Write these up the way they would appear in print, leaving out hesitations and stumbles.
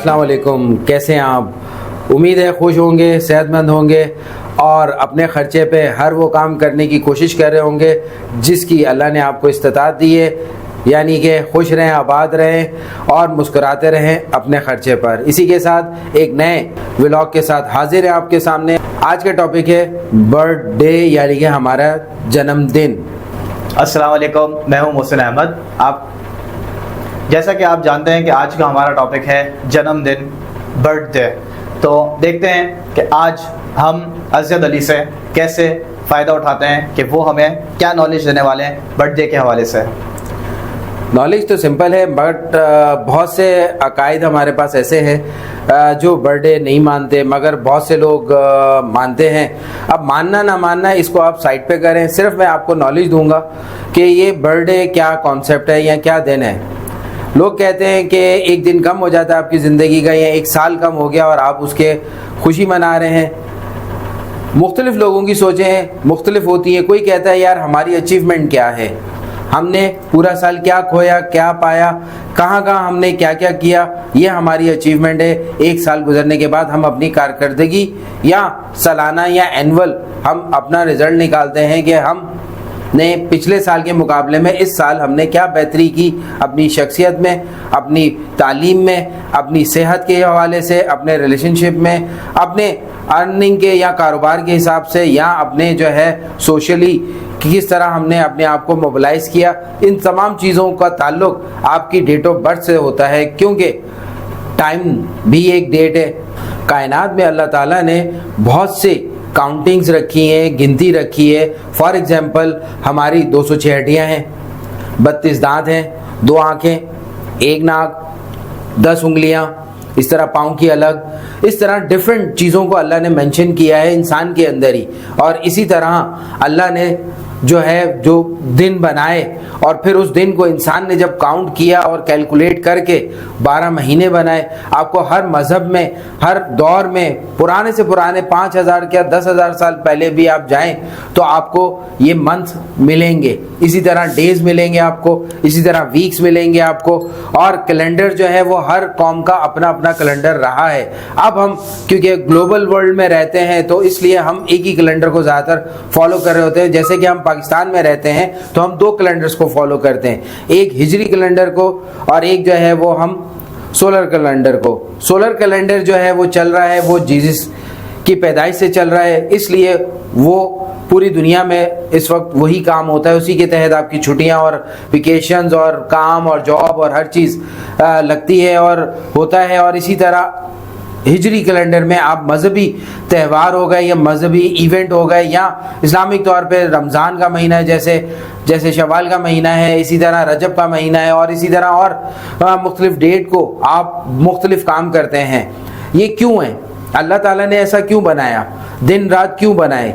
अस्सलाम वालेकुम, कैसे हैं आप? उम्मीद है खुश होंगे, सेहतमंद होंगे और अपने ख़र्चे पे हर वो काम करने की कोशिश कर रहे होंगे जिसकी अल्लाह ने आपको इस्तिताअत दी है, यानी कि खुश रहें, आबाद रहें और मुस्कुराते रहें अपने ख़र्चे पर। इसी के साथ एक नए व्लॉग के साथ हाजिर है आपके सामने। आज का टॉपिक है बर्थडे, यानी कि हमारा जन्मदिन। अस्सलाम वालेकुम, मैं हूं मोहसिन अहमद। आप जैसा कि आप जानते हैं कि आज का हमारा टॉपिक है जन्मदिन, बर्थडे। तो देखते हैं कि आज हम अज़द अली से कैसे फ़ायदा उठाते हैं कि वो हमें क्या नॉलेज देने वाले हैं बर्थडे के हवाले से। नॉलेज तो सिंपल है, बट बहुत से अकायद हमारे पास ऐसे हैं जो बर्थडे नहीं मानते, मगर बहुत से लोग मानते हैं। अब मानना ना मानना इसको आप साइड पे करें, सिर्फ मैं आपको नॉलेज दूंगा कि ये बर्थडे क्या कॉन्सेप्ट है या क्या दिन है। लोग कहते हैं कि एक दिन कम हो जाता है आपकी ज़िंदगी का, या एक साल कम हो गया और आप उसके खुशी मना रहे हैं। मुख्तलिफ लोगों की सोचें मुख्तलिफ होती हैं। कोई कहता है यार हमारी अचीवमेंट क्या है, हमने पूरा साल क्या खोया, क्या पाया, कहाँ कहाँ हमने क्या क्या किया, ये हमारी अचीवमेंट है। एक साल गुजरने के बाद हम अपनी कारकर्दगी या सालाना या एनुअल हम अपना रिज़ल्ट निकालते हैं कि हम ने पिछले साल के मुकाबले में इस साल हमने क्या बेहतरी की अपनी शख्सियत में, अपनी तालीम में, अपनी सेहत के हवाले से, अपने रिलेशनशिप में, अपने अर्निंग के या कारोबार के हिसाब से, या अपने जो है सोशली किस तरह हमने अपने आप को मोबिलाइज़ किया। इन तमाम चीज़ों का ताल्लुक आपकी डेट ऑफ बर्थ से होता है, क्योंकि टाइम भी एक डेट है। कायनात में अल्लाह ताला ने बहुत से काउंटिंग्स रखी हैं, गिनती रखी है। फॉर एग्जांपल हमारी 206 हड्डियाँ हैं, 32 दांत हैं, 2 आँखें, 1 नाक, 10 उंगलियाँ, इस तरह पाँव की अलग, इस तरह डिफरेंट चीज़ों को अल्लाह ने मेंशन किया है इंसान के अंदर ही। और इसी तरह अल्लाह ने जो दिन बनाए और फिर उस दिन को इंसान ने जब काउंट किया और कैलकुलेट करके 12 महीने बनाए। आपको हर मज़हब में, हर दौर में, पुराने से पुराने 5000 क्या 10,000 साल पहले भी आप जाएं तो आपको ये मंथ मिलेंगे, इसी तरह डेज मिलेंगे आपको, इसी तरह वीक्स मिलेंगे आपको। और कैलेंडर जो है वो हर कौम का अपना अपना कैलेंडर रहा है। अब हम क्योंकि ग्लोबल वर्ल्ड में रहते हैं तो इसलिए हम एक ही कैलेंडर को ज़्यादातर फॉलो कर रहे होते हैं। जैसे कि हम पाकिस्तान में रहते हैं तो हम 2 कैलेंडर्स को फॉलो करते हैं, एक हिजरी कैलेंडर को और एक जो है वो हम सोलर कैलेंडर को। सोलर कैलेंडर जो है वो चल रहा है, वो जीसस की पैदाइश से चल रहा है, इसलिए वो पूरी दुनिया में इस वक्त वही काम होता है। उसी के तहत आपकी छुट्टियां और वेकेशंस और काम और जॉब और हर चीज़ लगती है और होता है। और इसी तरह हिजरी कैलेंडर में आप मजहबी त्यौहार हो गए या मजहबी इवेंट हो गए, या इस्लामिक तौर पे रमज़ान का महीना है, जैसे शवाल का महीना है, इसी तरह रजब का महीना है, और इसी तरह और मुख्तलिफ डेट को आप मुख्तलिफ काम करते हैं। ये क्यों है? अल्लाह ताला ने ऐसा क्यों बनाया, दिन रात क्यों बनाए?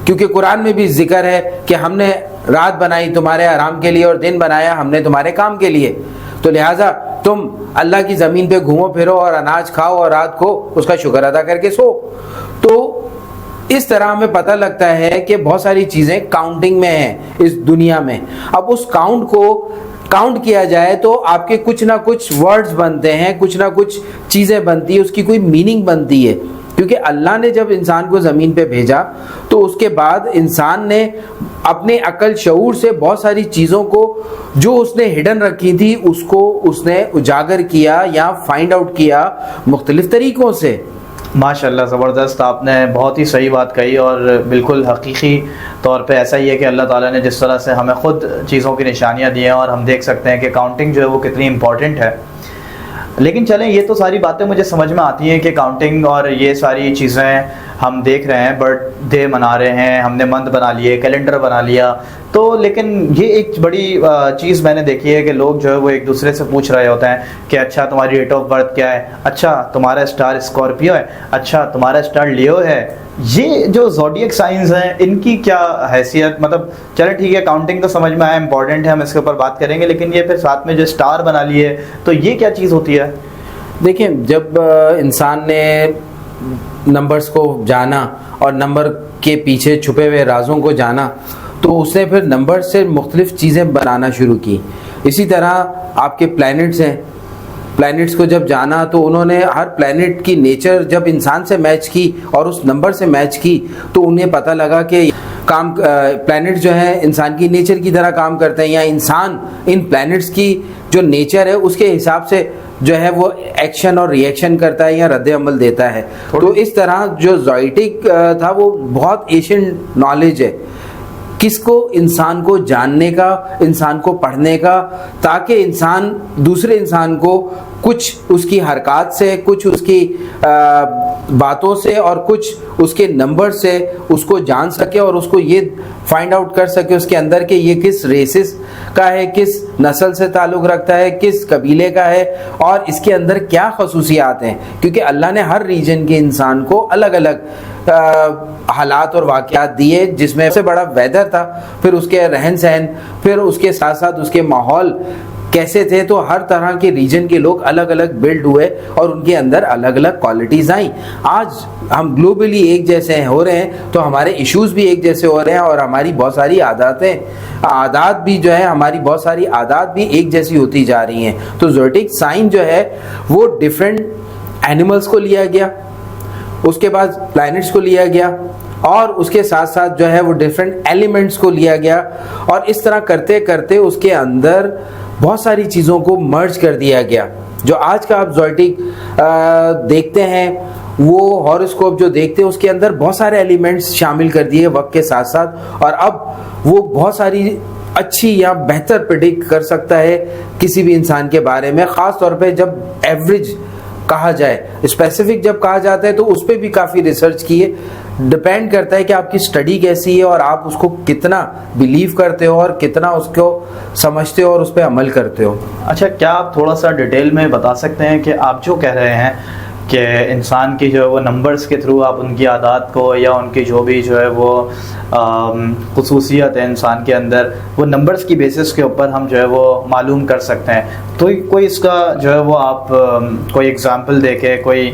क्योंकि कुरान में भी जिक्र है कि हमने रात बनाई तुम्हारे आराम के लिए और दिन बनाया हमने तुम्हारे काम के लिए। तो लिहाजा तुम अल्लाह की ज़मीन पे घूमो फिरो और अनाज खाओ और रात को उसका शुक्र अदा करके सो। तो इस तरह हमें पता लगता है कि बहुत सारी चीज़ें काउंटिंग में हैं इस दुनिया में। अब उस काउंट को काउंट किया जाए तो आपके कुछ ना कुछ वर्ड्स बनते हैं, कुछ ना कुछ चीज़ें बनती है, उसकी कोई मीनिंग बनती है। क्योंकि अल्लाह ने जब इंसान को ज़मीन पे भेजा तो उसके बाद इंसान ने अपने अकल शऊर से बहुत सारी चीज़ों को जो उसने हिडन रखी थी उसको उसने उजागर किया या फाइंड आउट किया मुख्तलिफ तरीक़ों से। माशाल्लाह, ज़बरदस्त, आपने बहुत ही सही बात कही और बिल्कुल हकीकी तौर पे ऐसा ही है कि अल्लाह ताला ने जिस तरह से हमें ख़ुद चीज़ों की निशानियाँ दी हैं और हम देख सकते हैं कि काउंटिंग जो है वो कितनी इम्पॉर्टेंट है। लेकिन चलें, ये तो सारी बातें मुझे समझ में आती हैं कि काउंटिंग और ये सारी चीज़ें हम देख रहे हैं, बर्थडे मना रहे हैं, हमने मंथ बना लिए, कैलेंडर बना लिया, तो लेकिन ये एक बड़ी चीज़ मैंने देखी है कि लोग जो है वो एक दूसरे से पूछ रहे होते हैं कि अच्छा तुम्हारी डेट ऑफ बर्थ क्या है, अच्छा तुम्हारा स्टार स्कॉर्पियो है, अच्छा तुम्हारा स्टार लियो है। ये जो ज़ोडिएक साइंस हैं इनकी क्या हैसियत, मतलब चले ठीक है, काउंटिंग तो समझ में आया, इंपॉर्टेंट है, हम इसके ऊपर बात करेंगे, लेकिन ये फिर साथ में जो स्टार बना लिए तो ये क्या चीज़ होती है? देखिए, जब इंसान ने नंबर्स को जाना और नंबर के पीछे छुपे हुए राजों को जाना तो उसने फिर नंबर से मुख्तलिफ चीज़ें बनाना शुरू की। इसी तरह आपके प्लैनेट्स हैं, प्लैनेट्स को जब जाना तो उन्होंने हर प्लैनेट की नेचर जब इंसान से मैच की और उस नंबर से मैच की तो उन्हें पता लगा कि प्लैनेट जो है इंसान की नेचर की तरह काम करते हैं, या इंसान इन प्लैनेट्स की जो नेचर है उसके हिसाब से जो है वो एक्शन और रिएक्शन करता है या रद्द अमल देता है। तो इस तरह जो ज़ोइटिक था वो बहुत एशियंट नॉलेज है, किसको इंसान को जानने का, इंसान को पढ़ने का, ताकि इंसान दूसरे इंसान को कुछ उसकी हरकत से, कुछ उसकी बातों से और कुछ उसके नंबर से उसको जान सके और उसको ये फाइंड आउट कर सके उसके अंदर कि ये किस रेसिस का है, किस नस्ल से ताल्लुक़ रखता है, किस कबीले का है और इसके अंदर क्या खसूसियात हैं। क्योंकि अल्लाह ने हर रीजन के इंसान को अलग अलग हालात और वाक़यात दिए, जिसमें सबसे बड़ा वेदर था, फिर उसके रहन सहन, फिर उसके साथ साथ उसके माहौल कैसे थे। तो हर तरह के रीजन के लोग अलग अलग बिल्ड हुए और उनके अंदर अलग अलग क्वालिटीज़ आई। आज हम ग्लोबली एक जैसे हो रहे हैं तो हमारे इश्यूज़ भी एक जैसे हो रहे हैं और हमारी बहुत सारी आदत भी जो है, हमारी बहुत सारी आदत भी एक जैसी होती जा रही हैं। तो ज़ोटिक साइन जो है वो डिफरेंट एनिमल्स को लिया गया, उसके बाद प्लैनेट्स को लिया गया और उसके साथ साथ जो है वो डिफरेंट एलिमेंट्स को लिया गया और इस तरह करते करते उसके अंदर बहुत सारी चीज़ों को मर्ज कर दिया गया। जो आज का आप ज़ोटिक देखते हैं, वो हॉरोस्कोप जो देखते हैं उसके अंदर बहुत सारे एलिमेंट्स शामिल कर दिए वक्त के साथ साथ, और अब वो बहुत सारी अच्छी या बेहतर प्रेडिक्ट कर सकता है किसी भी इंसान के बारे में। ख़ास तौर पे जब एवरेज कहा जाए, स्पेसिफिक जब कहा जाता है तो उस पर भी काफ़ी रिसर्च की है। डिपेंड करता है कि आपकी स्टडी कैसी है और आप उसको कितना बिलीव करते हो और कितना उसको समझते हो और उस पर अमल करते हो। अच्छा, क्या आप थोड़ा सा डिटेल में बता सकते हैं कि आप जो कह रहे हैं कि इंसान की जो है वो नंबर्स के थ्रू आप उनकी आदत को या उनकी जो भी जो है वो खुसूसियत है इंसान के अंदर, वो नंबर्स की बेसिस के ऊपर हम जो है वो मालूम कर सकते हैं, तो कोई इसका जो है वो आप कोई एग्जांपल दे के कोई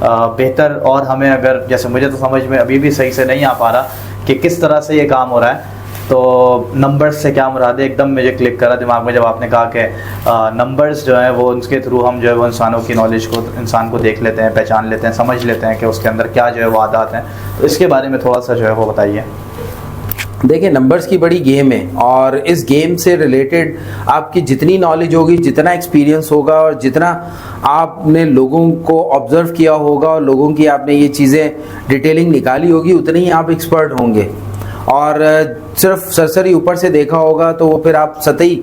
बेहतर, और हमें अगर जैसे मुझे तो समझ में अभी भी सही से नहीं आ पा रहा कि किस तरह से ये काम हो रहा है, तो नंबर्स से क्या मुराद है, एकदम मुझे क्लिक करा दिमाग में जब आपने कहा कि नंबर्स जो है वो उनके थ्रू हम जो है वो इंसानों की नॉलेज को, इंसान को देख लेते हैं, पहचान लेते हैं, समझ लेते हैं कि उसके अंदर क्या जो है वो आदत हैं। तो इसके बारे में थोड़ा सा जो है वो बताइए। देखिए, नंबर्स की बड़ी गेम है और इस गेम से रिलेटेड आपकी जितनी नॉलेज होगी, जितना एक्सपीरियंस होगा और जितना आपने लोगों को ऑब्जर्व किया होगा और लोगों की आपने ये चीज़ें डिटेलिंग निकाली होगी, उतने ही आप एक्सपर्ट होंगे। और सिर्फ सरसरी ऊपर से देखा होगा तो वो फिर आप सतही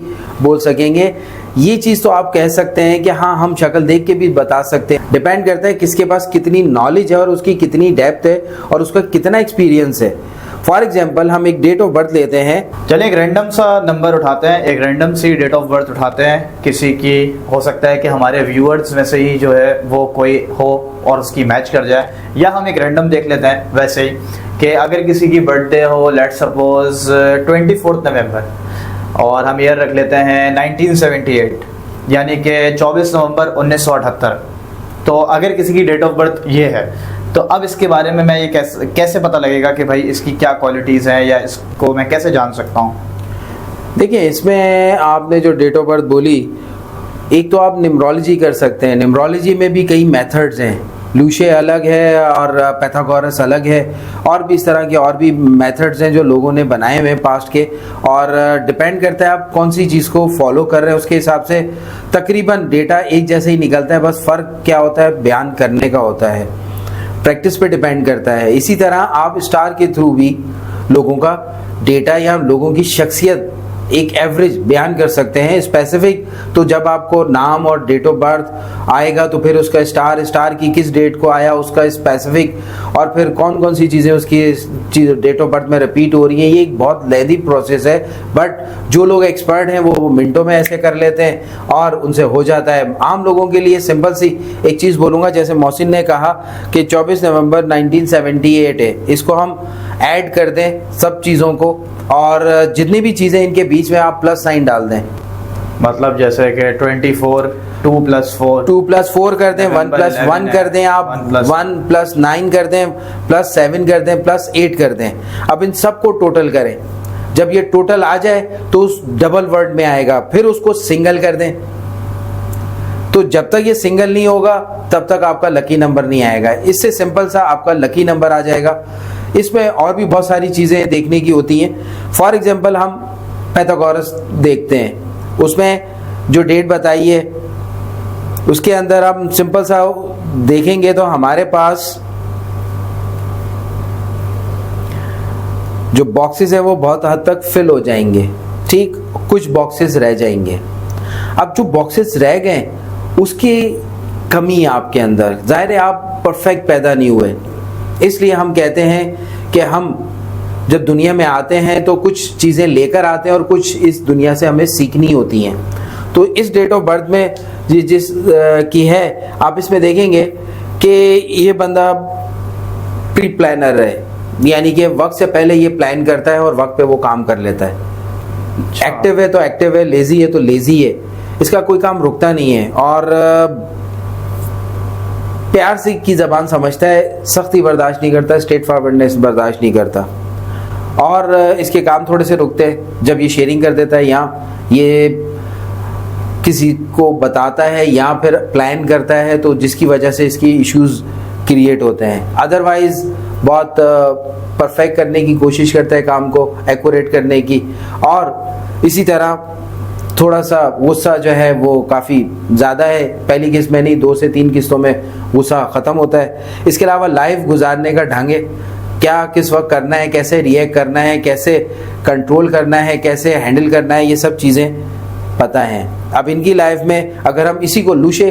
बोल सकेंगे। ये चीज़ तो आप कह सकते हैं कि हाँ, हम शक्ल देख के भी बता सकते हैं। डिपेंड करता है किसके पास कितनी नॉलेज है और उसकी कितनी डेप्थ है और उसका कितना एक्सपीरियंस है। फॉर एग्जाम्पल, हम एक डेट ऑफ बर्थ लेते हैं। चलिए एक रैंडम सा नंबर उठाते हैं, एक रैंडम सी डेट ऑफ बर्थ उठाते हैं किसी की। हो सकता है कि हमारे व्यूअर्स में से ही जो है वो कोई हो और उसकी मैच कर जाए, या हम एक रैंडम देख लेते हैं वैसे ही कि अगर किसी की बर्थडे हो, लेट सपोज 24 नवंबर, और हम ईयर रख लेते हैं 1978, यानी कि 24 नवंबर 1978। तो अगर किसी की डेट ऑफ बर्थ ये है, तो अब इसके बारे में मैं ये कैसे पता लगेगा कि भाई इसकी क्या क्वालिटीज़ हैं, या इसको मैं कैसे जान सकता हूँ? देखिए, इसमें आपने जो डेट ऑफ बर्थ बोली, एक तो आप न्यूमरोलॉजी कर सकते हैं। न्यूमरोलॉजी में भी कई मेथड्स हैं, लूशे अलग है और पैथागोरस अलग है, और भी इस तरह के और भी मेथड्स हैं जो लोगों ने बनाए हुए हैं पास्ट के, और डिपेंड करता है आप कौन सी चीज़ को फॉलो कर रहे हैं, उसके हिसाब से तकरीबन डेटा एक जैसे ही निकलता है। बस फ़र्क क्या होता है, बयान करने का होता है, प्रैक्टिस पे डिपेंड करता है। इसी तरह आप स्टार के थ्रू भी लोगों का डेटा या लोगों की शख्सियत एक एवरेज बयान कर सकते हैं। स्पेसिफिक तो जब आपको नाम और डेट ऑफ बर्थ आएगा तो फिर उसका स्टार की किस डेट को आया उसका स्पेसिफिक, और फिर कौन कौन सी चीज़ें उसकी डेट ऑफ बर्थ में रिपीट हो रही हैं। ये एक बहुत लेंथी प्रोसेस है, बट जो लोग एक्सपर्ट हैं वो मिनटों में ऐसे कर लेते हैं और उनसे हो जाता है। आम लोगों के लिए सिंपल सी एक चीज़ बोलूँगा, जैसे मोहसिन ने कहा कि 24 नवंबर 1978 है, इसको हम ऐड कर दें सब चीज़ों को और जितनी भी चीज़ें इनके बीच में आप प्लस साइन डाल दें। मतलब जैसे कि 24 2 + 4 कर दें, 1 + 1 कर दें, आप 1 + 9 कर दें, +7 कर दें, +8 कर दें। अब इन सब को टोटल करें, जब ये टोटल आ जाए तो उस डबल वर्ड में आएगा, फिर उसको सिंगल कर दें, तो जब तक ये सिंगल नहीं होगा तब तक आपका लकी नंबर नहीं आएगा। इससे सिंपल सा आपका लकी नंबर आ जाएगा। इसमें और भी बहुत सारी चीज़ें देखने की होती हैं। फॉर एग्जांपल हम पाइथागोरस देखते हैं, उसमें जो डेट बताई है उसके अंदर हम सिंपल सा देखेंगे तो हमारे पास जो बॉक्सेस है वो बहुत हद तक फिल हो जाएंगे, ठीक, कुछ बॉक्सेस रह जाएंगे। अब जो बॉक्सेस रह गए उसकी कमी है आपके अंदर, जाहिर है आप परफेक्ट पैदा नहीं हुए। इसलिए हम कहते हैं कि हम जब दुनिया में आते हैं तो कुछ चीज़ें लेकर आते हैं और कुछ इस दुनिया से हमें सीखनी होती हैं। तो इस डेट ऑफ बर्थ में जिस की है, आप इसमें देखेंगे कि ये बंदा प्री प्लानर है, यानी कि वक्त से पहले ये प्लान करता है और वक्त पे वो काम कर लेता है। एक्टिव है तो एक्टिव है, लेजी है तो लेजी है, इसका कोई काम रुकता नहीं है और प्यार से की ज़बान समझता है, सख्ती बर्दाश्त नहीं करता, स्ट्रेट फॉरवर्डनेस बर्दाश्त नहीं करता और इसके काम थोड़े से रुकते हैं जब ये शेयरिंग कर देता है या ये किसी को बताता है या फिर प्लान करता है, तो जिसकी वजह से इसकी इश्यूज क्रिएट होते हैं। अदरवाइज बहुत परफेक्ट करने की कोशिश करता है काम को, एक्यूरेट करने की, और इसी तरह थोड़ा सा गुस्सा जो है वो काफ़ी ज़्यादा है। पहली किस्त में नहीं, 2 से 3 किस्तों में गुस्सा ख़त्म होता है। इसके अलावा लाइफ गुजारने का ढंग है, क्या किस वक्त करना है, कैसे रिएक्ट करना है, कैसे कंट्रोल करना है, कैसे हैंडल करना है, ये सब चीज़ें पता हैं। अब इनकी लाइफ में अगर हम इसी को लूशे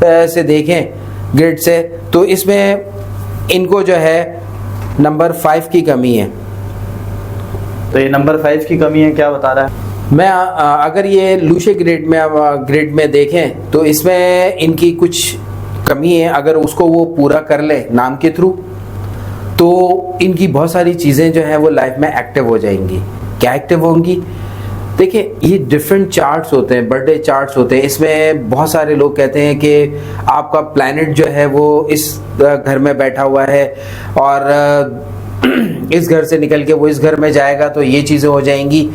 से देखें ग्रिड से, तो इसमें इनको जो है नंबर 5 की कमी है। तो ये नंबर 5 की कमी है, क्या बता रहा है? मैं अगर ये लूशे ग्रिड में देखें तो इसमें इनकी कुछ कमी है। अगर उसको वो पूरा कर ले नाम के थ्रू, तो इनकी बहुत सारी चीज़ें जो है वो लाइफ में एक्टिव हो जाएंगी। क्या एक्टिव होंगी? देखिए, ये डिफरेंट चार्ट्स होते हैं, बर्थडे चार्ट्स होते हैं। इसमें बहुत सारे लोग कहते हैं कि आपका प्लैनेट जो है वो इस घर में बैठा हुआ है और इस घर से निकल के वो इस घर में जाएगा तो ये चीज़ें हो जाएंगी।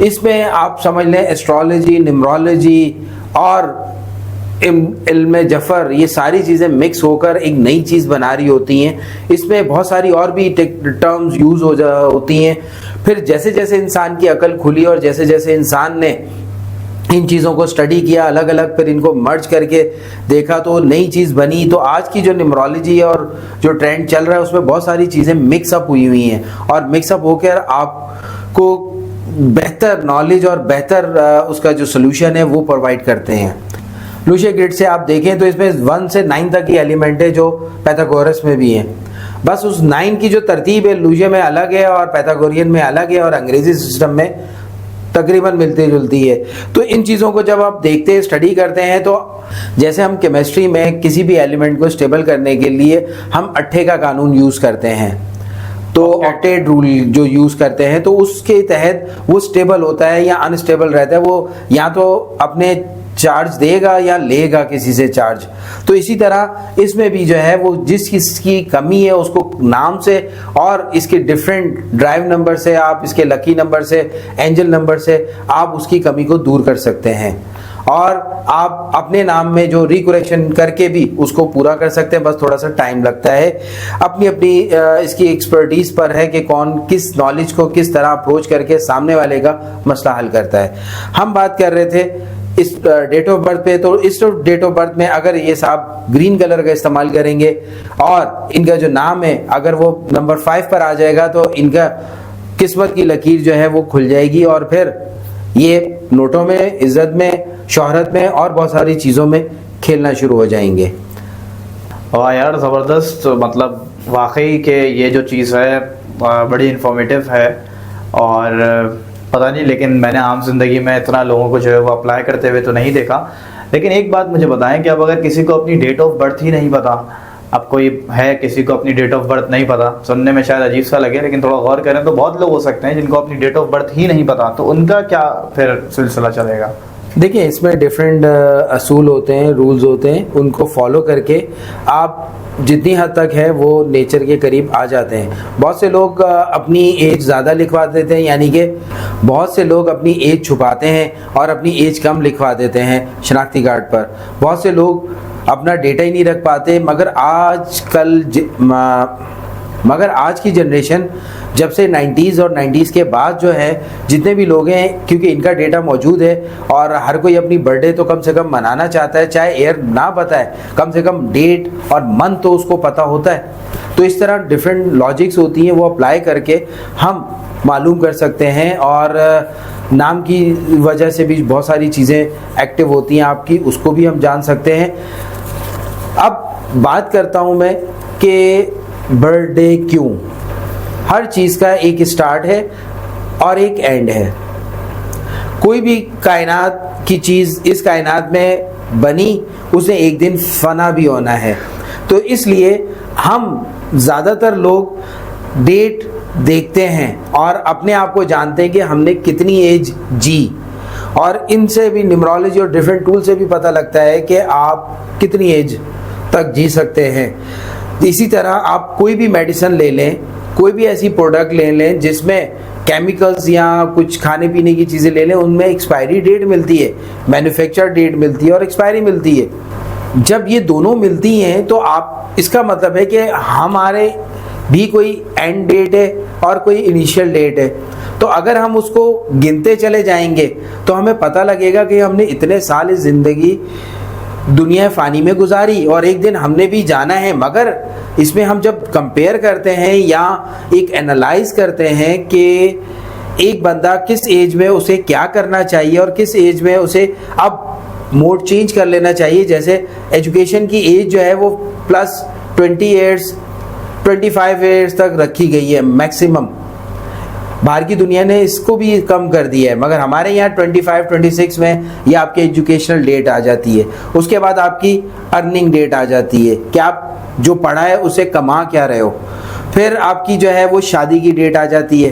इसमें आप समझ लें एस्ट्रोलॉजी, न्यूमरोलॉजी और इल्म जफ़र, ये सारी चीज़ें मिक्स होकर एक नई चीज़ बना रही होती हैं। इसमें बहुत सारी और भी टर्म्स यूज़ होती हैं। फिर जैसे जैसे इंसान की अकल खुली और जैसे जैसे इंसान ने इन चीज़ों को स्टडी किया अलग अलग, फिर इनको मर्ज करके देखा तो नई चीज़ बनी। तो आज की जो न्यूमरोलॉजी और जो ट्रेंड चल रहा है उसमें बहुत सारी चीज़ें मिक्सअप हुई हुई हैं और मिक्सअप होकर आपको बेहतर नॉलेज और बेहतर उसका जो सोल्यूशन है वो प्रोवाइड करते हैं। लूशे ग्रिड से आप देखें तो इसमें 1 से 9 तक की एलिमेंट है जो पाइथागोरस में भी है। बस उस 9 की जो तरतीब है लूशे में अलग है और पाइथागोरियन में अलग है और अंग्रेजी सिस्टम में तकरीबन मिलती जुलती है। तो इन चीज़ों को जब आप देखते हैं, स्टडी करते हैं, तो जैसे हम केमिस्ट्री में किसी भी एलिमेंट को स्टेबल करने के लिए हम अट्ठे का कानून यूज़ करते हैं, तो ऑक्टेट रूल जो यूज़ करते हैं, तो उसके तहत वो स्टेबल होता है या अनस्टेबल रहता है। वो या तो अपने चार्ज देगा या लेगा किसी से चार्ज। तो इसी तरह इसमें भी जो है वो जिस किसकी कमी है उसको नाम से और इसके डिफरेंट ड्राइव नंबर से, आप इसके लकी नंबर से, एंजल नंबर से आप उसकी कमी को दूर कर सकते हैं और आप अपने नाम में जो रिकरेक्शन करके भी उसको पूरा कर सकते हैं। बस थोड़ा सा टाइम लगता है, अपनी अपनी इसकी एक्सपर्टीज पर है कि कौन किस नॉलेज को किस तरह अप्रोच करके सामने वाले का मसला हल करता है। हम बात कर रहे थे इस डेट ऑफ बर्थ पे, तो इस डेट ऑफ बर्थ में अगर ये साहब ग्रीन कलर का इस्तेमाल करेंगे और इनका जो नाम है अगर वो नंबर 5 पर आ जाएगा तो इनका किस्मत की लकीर जो है वो खुल जाएगी और फिर ये नोटों में, इज्जत में, शोहरत में और बहुत सारी चीज़ों में खेलना शुरू हो जाएंगे। वाह यार, ज़बरदस्त। मतलब वाकई के ये जो चीज़ है बड़ी इंफॉर्मेटिव है और पता नहीं, लेकिन मैंने आम जिंदगी में इतना लोगों को जो है वो अप्लाई करते हुए तो नहीं देखा। लेकिन एक बात मुझे बताएं कि अब अगर किसी को अपनी डेट ऑफ बर्थ ही नहीं पता, अब कोई है किसी को अपनी डेट ऑफ बर्थ नहीं पता, सुनने में शायद अजीब सा लगे लेकिन थोड़ा गौर करें तो बहुत लोग हो सकते हैं जिनको अपनी डेट ऑफ बर्थ ही नहीं पता, तो उनका क्या फिर सिलसिला चलेगा? देखिए, इसमें डिफरेंट असूल होते हैं, रूल्स होते हैं, उनको फॉलो करके आप जितनी हद तक है वो नेचर के करीब आ जाते हैं। बहुत से लोग अपनी एज ज़्यादा लिखवा देते हैं, यानी कि बहुत से लोग अपनी एज छुपाते हैं और अपनी एज कम लिखवा देते हैं शनाख्ती कार्ड पर। बहुत से लोग अपना डेटा ही नहीं रख पाते, मगर आज की जनरेशन जब से 90s और 90s के बाद जो है जितने भी लोग हैं, क्योंकि इनका डेटा मौजूद है और हर कोई अपनी बर्थडे तो कम से कम मनाना चाहता है, चाहे एयर ना बताए, कम से कम डेट और मंथ तो उसको पता होता है। तो इस तरह डिफरेंट लॉजिक्स होती हैं, वो अप्लाई करके हम मालूम कर सकते हैं। और नाम की वजह से भी बहुत सारी चीज़ें एक्टिव होती हैं आपकी, उसको भी हम जान सकते हैं। अब बात करता हूँ मैं कि बर्थडे क्यों। हर चीज़ का एक स्टार्ट है और एक एंड है। कोई भी कायनात की चीज़ इस कायनात में बनी, उसे एक दिन फना भी होना है। तो इसलिए हम ज़्यादातर लोग डेट देखते हैं और अपने आप को जानते हैं कि हमने कितनी एज जी, और इनसे भी न्यूमरोलॉजी और डिफरेंट टूल से भी पता लगता है कि आप कितनी एज तक जी सकते हैं। इसी तरह आप कोई भी मेडिसिन ले लें, कोई भी ऐसी प्रोडक्ट ले लें जिसमें केमिकल्स या कुछ खाने पीने की चीज़ें ले लें, उनमें एक्सपायरी डेट मिलती है, मैन्युफैक्चर डेट मिलती है और एक्सपायरी मिलती है। जब ये दोनों मिलती हैं तो आप, इसका मतलब है कि हमारे भी कोई एंड डेट है और कोई इनिशियल डेट है। तो अगर हम उसको गिनते चले जाएंगे तो हमें पता लगेगा कि हमने इतने साल इस ज़िंदगी दुनिया फ़ानी में गुजारी और एक दिन हमने भी जाना है। मगर इसमें हम जब कंपेयर करते हैं या एक एनालाइज करते हैं कि एक बंदा किस एज में उसे क्या करना चाहिए और किस एज में उसे अब मोड चेंज कर लेना चाहिए। जैसे एजुकेशन की एज जो है वो प्लस 20 ईयर्स 25 ईयर्स तक रखी गई है मैक्सिमम। बाहर की दुनिया ने इसको भी कम कर दिया है, मगर हमारे यहाँ 25-26 में ये आपकी एजुकेशनल डेट आ जाती है। उसके बाद आपकी अर्निंग डेट आ जाती है कि आप जो पढ़ा है उसे कमा क्या रहे हो। फिर आपकी जो है वो शादी की डेट आ जाती है,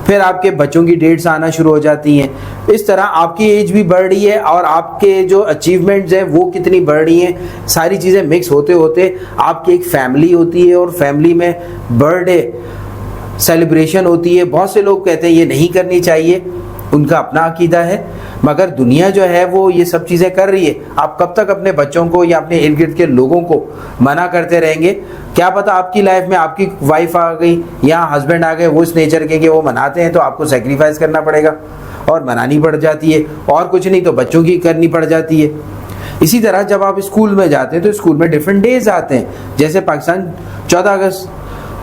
फिर आपके बच्चों की डेट्स आना शुरू हो जाती हैं। इस तरह आपकी एज भी बढ़ रही है और आपके जो अचीवमेंट्स हैं वो कितनी बढ़ रही हैं। सारी चीज़ें मिक्स होते होते आपकी एक फैमिली होती है और फैमिली में बर्थडे सेलिब्रेशन होती है। बहुत से लोग कहते हैं ये नहीं करनी चाहिए, उनका अपना अकीदा है, मगर दुनिया जो है वो ये सब चीज़ें कर रही है। आप कब तक अपने बच्चों को या अपने इर्द गिर्द के लोगों को मना करते रहेंगे? क्या पता आपकी लाइफ में आपकी वाइफ आ गई या हस्बैंड आ गए वो इस नेचर के कि वो मनाते हैं, तो आपको सेक्रीफाइस करना पड़ेगा और मनानी पड़ जाती है, और कुछ नहीं तो बच्चों की करनी पड़ जाती है। इसी तरह जब आप स्कूल में जाते हैं तो स्कूल में डिफरेंट डेज आते हैं। जैसे पाकिस्तान 14 अगस्त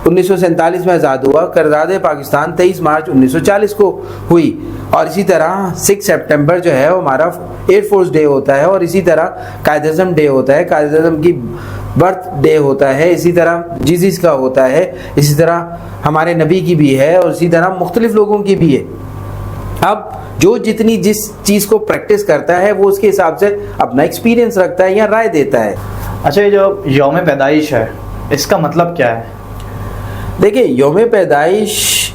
1947 में आज़ाद हुआ, करारदाद पाकिस्तान 23 मार्च 1940 को हुई, और इसी तरह 6 सितंबर जो है वो हमारा एयरफोर्स डे होता है, और इसी तरह कायद-ए-आज़म डे होता है, कायद-ए-आज़म की बर्थ डे होता है, इसी तरह जीसस का होता है, इसी तरह हमारे नबी की भी है, और इसी तरह मुख्तलिफ लोगों की भी है। अब जो जितनी जिस चीज़ को प्रैक्टिस करता है वो उसके हिसाब से अपना एक्सपीरियंस रखता है या राय देता है। अच्छा, ये जो यौम पैदाइश है इसका मतलब क्या है? देखिए, यौम पैदाइश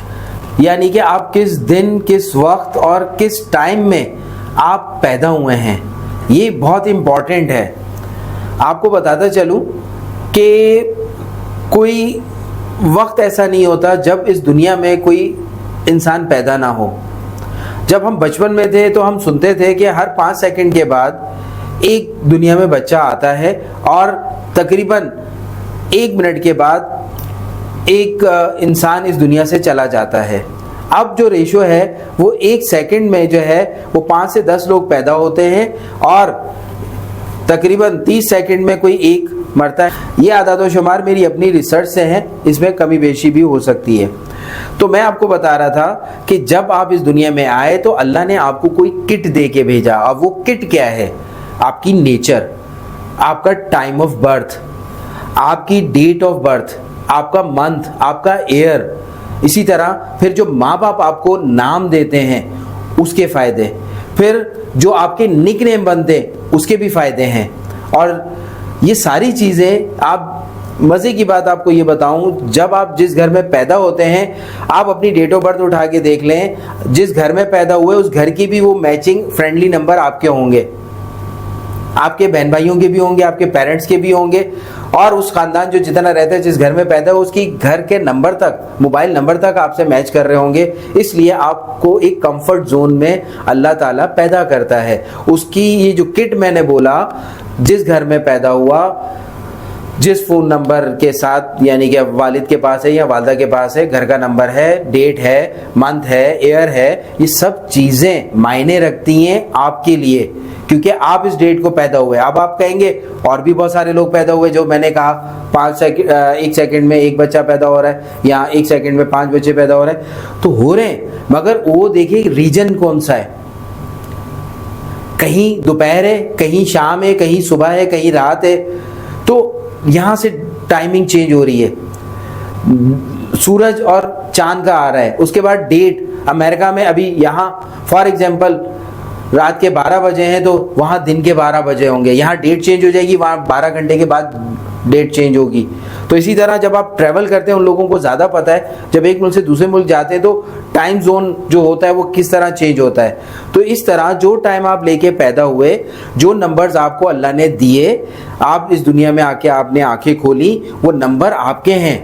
यानी कि आप किस दिन, किस वक्त और किस टाइम में आप पैदा हुए हैं, ये बहुत इम्पॉर्टेंट है। आपको बताता चलूँ कि कोई वक्त ऐसा नहीं होता जब इस दुनिया में कोई इंसान पैदा ना हो। जब हम बचपन में थे तो हम सुनते थे कि हर 5 सेकंड के बाद एक दुनिया में बच्चा आता है और तकरीबन 1 मिनट के बाद एक इंसान इस दुनिया से चला जाता है। अब जो रेशो है वो 1 सेकंड में जो है वो 5 से 10 लोग पैदा होते हैं और तकरीबन 30 सेकंड में कोई एक मरता है। ये आदाद व शुमार मेरी अपनी रिसर्च से हैं, इसमें कमी बेशी भी हो सकती है। तो मैं आपको बता रहा था कि जब आप इस दुनिया में आए तो अल्लाह ने आपको कोई किट दे के भेजा। अब वो किट क्या है? आपकी नेचर, आपका टाइम ऑफ बर्थ, आपकी डेट ऑफ बर्थ, आपका मंथ, आपका ईयर, इसी तरह फिर जो माँ बाप आपको नाम देते हैं उसके फ़ायदे, फिर जो आपके निकनेम बनते उसके भी फ़ायदे हैं। और ये सारी चीज़ें आप मज़े की बात आपको ये बताऊं, जब आप जिस घर में पैदा होते हैं, आप अपनी डेट ऑफ बर्थ उठा के देख लें, जिस घर में पैदा हुए उस घर की भी वो मैचिंग फ्रेंडली नंबर आपके होंगे, आपके बहन भाइयों के भी होंगे, आपके पेरेंट्स के भी होंगे, और उस खानदान जो जितना रहता है, जिस घर में पैदा है, उसकी घर के नंबर तक, मोबाइल नंबर तक आपसे मैच कर रहे होंगे। इसलिए आपको एक कंफर्ट जोन में अल्लाह ताला पैदा करता है। उसकी ये जो किट मैंने बोला, जिस घर में पैदा हुआ, जिस फ़ोन नंबर के साथ, यानी कि वालिद के पास है या वालदा के पास है, घर का नंबर है, डेट है, मंथ है, ईयर है, ये सब चीज़ें मायने रखती हैं आपके लिए, क्योंकि आप इस डेट को पैदा हुए। अब आप कहेंगे और भी बहुत सारे लोग पैदा हुए, जो मैंने कहा 1 सेकंड में 1 बच्चा पैदा हो रहा है, या 1 सेकंड में 5 बच्चे पैदा हो रहे हैं, तो हो रहे हैं, मगर वो देखिए रीजन कौन सा है। कहीं दोपहर है, कहीं शाम है, कहीं सुबह है, कहीं रात है, तो यहाँ से टाइमिंग चेंज हो रही है। सूरज और चांद का आ रहा है, उसके बाद डेट, अमेरिका में अभी यहाँ फॉर एग्जांपल रात के 12 बजे हैं, तो वहाँ दिन के 12 बजे होंगे, यहाँ डेट चेंज हो जाएगी, वहाँ 12 घंटे के बाद डेट चेंज होगी। तो इसी तरह जब आप ट्रैवल करते हैं, उन लोगों को ज़्यादा पता है, जब एक मुल्क से दूसरे मुल्क जाते हैं तो टाइम जोन जो होता है वो किस तरह चेंज होता है। तो इस तरह जो टाइम आप लेके पैदा हुए, जो नंबर्स आपको अल्लाह ने दिए, आप इस दुनिया में आके आपने आंखें खोली, वो नंबर आपके हैं,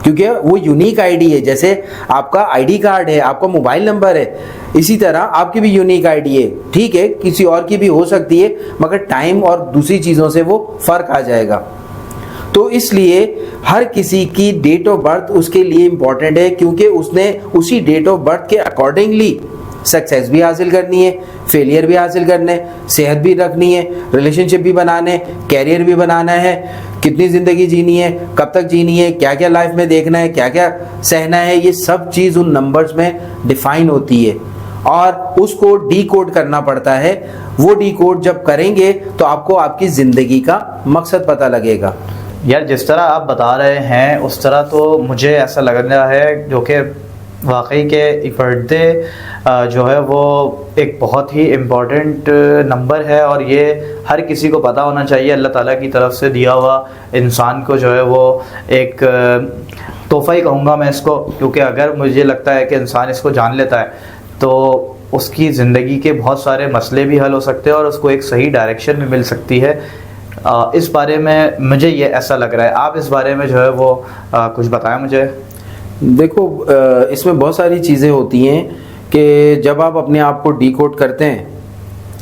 क्योंकि वो यूनिक आईडी है। जैसे आपका आईडी कार्ड है, आपका मोबाइल नंबर है, इसी तरह आपकी भी यूनिक आईडी है। ठीक है, किसी और की भी हो सकती है, मगर टाइम और दूसरी चीज़ों से वो फ़र्क आ जाएगा। तो इसलिए हर किसी की डेट ऑफ बर्थ उसके लिए इम्पॉर्टेंट है, क्योंकि उसने उसी डेट ऑफ बर्थ के अकॉर्डिंगली सक्सेस भी हासिल करनी है, फेलियर भी हासिल करने, सेहत भी रखनी है, रिलेशनशिप भी बनाने, कैरियर भी बनाना है, कितनी ज़िंदगी जीनी है, कब तक जीनी है, क्या क्या लाइफ में देखना है, क्या क्या सहना है, ये सब चीज़ उन नंबर्स में डिफाइन होती है और उसको डी कोड करना पड़ता है। वो डी कोड जब करेंगे तो आपको आपकी ज़िंदगी का मकसद पता लगेगा। यार जिस तरह आप बता रहे हैं उस तरह तो मुझे ऐसा लग रहा है जो कि वाकई के बर्थडे जो है वो एक बहुत ही इम्पॉर्टेंट नंबर है, और ये हर किसी को पता होना चाहिए। अल्लाह ताला की तरफ से दिया हुआ इंसान को जो है वो एक तोहफ़ा ही कहूँगा मैं इसको, क्योंकि अगर मुझे लगता है कि इंसान इसको जान लेता है तो उसकी ज़िंदगी के बहुत सारे मसले भी हल हो सकते हैं और उसको एक सही डायरेक्शन भी मिल सकती है। इस बारे में मुझे ये ऐसा लग रहा है, आप इस बारे में जो है वो कुछ बताएं मुझे। देखो, इसमें बहुत सारी चीज़ें होती हैं कि जब आप अपने आप को डिकोड करते हैं,